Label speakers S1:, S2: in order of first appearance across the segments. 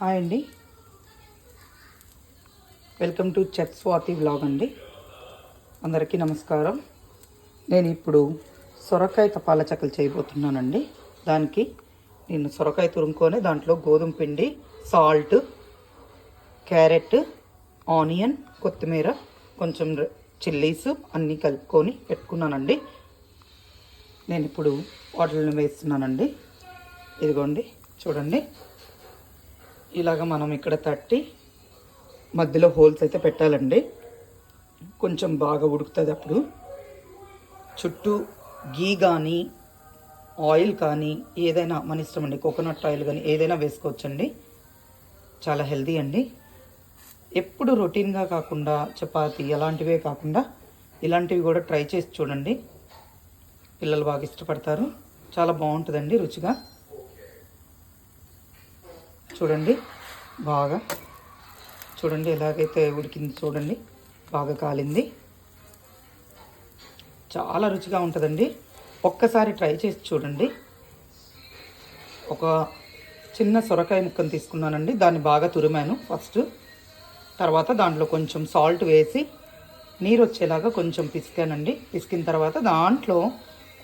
S1: Hi అండి, welcome to chef Swathi vlog అండి. అందరికీ నమస్కారం. నేను ఇప్పుడు సొరకాయ తపాల చెక్కలు చేయబోతున్నానండి. దానికి నేను సొరకాయ తురుముకొని దాంట్లో గోధుమ పిండి, సాల్ట్, క్యారెట్, ఆనియన్, కొత్తిమీర, కొంచెం చిల్లీస్ అన్నీ కలుపుకొని పెట్టుకున్నానండి. నేను ఇప్పుడు వాటిని వేస్తున్నానండి. ఇదిగోండి చూడండి, ఇలాగ మనం ఇక్కడ తట్టి మధ్యలో హోల్స్ అయితే పెట్టాలండి. కొంచెం బాగా ఉడుకుతుంది. అప్పుడు చుట్టూ గీ కానీ ఆయిల్ కానీ ఏదైనా మన ఇష్టం అండి, కోకోనట్ ఆయిల్ కానీ ఏదైనా వేసుకోవచ్చండి. చాలా హెల్తీ అండి. ఎప్పుడు రొటీన్గా కాకుండా చపాతీ అలాంటివే కాకుండా ఇలాంటివి కూడా ట్రై చేసి చూడండి. పిల్లలు బాగా ఇష్టపడతారు. చాలా బాగుంటుందండి రుచిగా. చూడండి బాగా చూడండి ఎలాగైతే ఉడికింది చూడండి, బాగా కాలింది. చాలా రుచిగా ఉంటుందండి. ఒక్కసారి ట్రై చేసి చూడండి. ఒక చిన్న సొరకాయ ముక్కను తీసుకున్నానండి, దాన్ని బాగా తురిమాను ఫస్ట్. తర్వాత దాంట్లో కొంచెం సాల్ట్ వేసి నీరు వచ్చేలాగా కొంచెం పిసికానండి. పిసికిన తర్వాత దాంట్లో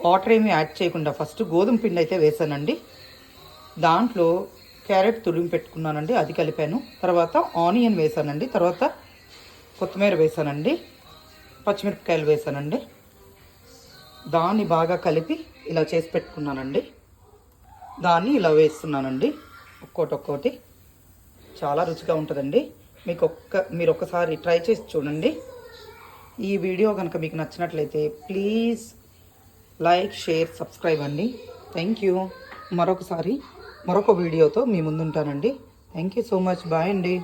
S1: వాటర్ ఏమీ యాడ్ చేయకుండా ఫస్ట్ గోధుమ పిండి అయితే వేసానండి. దాంట్లో క్యారెట్ తురిమి పెట్టుకున్నానండి, అది కలిపాను. తర్వాత ఆనియన్ వేసానండి, తర్వాత కొత్తిమీర వేసానండి, పచ్చిమిరపకాయలు వేసానండి. దాన్ని బాగా కలిపి ఇలా చేసి పెట్టుకున్నానండి. దాన్ని ఇలా వేస్తున్నానండి ఒక్కోటి. చాలా రుచిగా ఉంటుందండి. మీరు ఒక్కసారి ట్రై చేసి చూడండి. ఈ వీడియో కనుక మీకు నచ్చినట్లయితే ప్లీజ్ లైక్, షేర్, సబ్స్క్రైబ్ అండి. Thank you. మరొక వీడియోతో మీ ముందుంటానండి. Thank you so much. Bye అండి.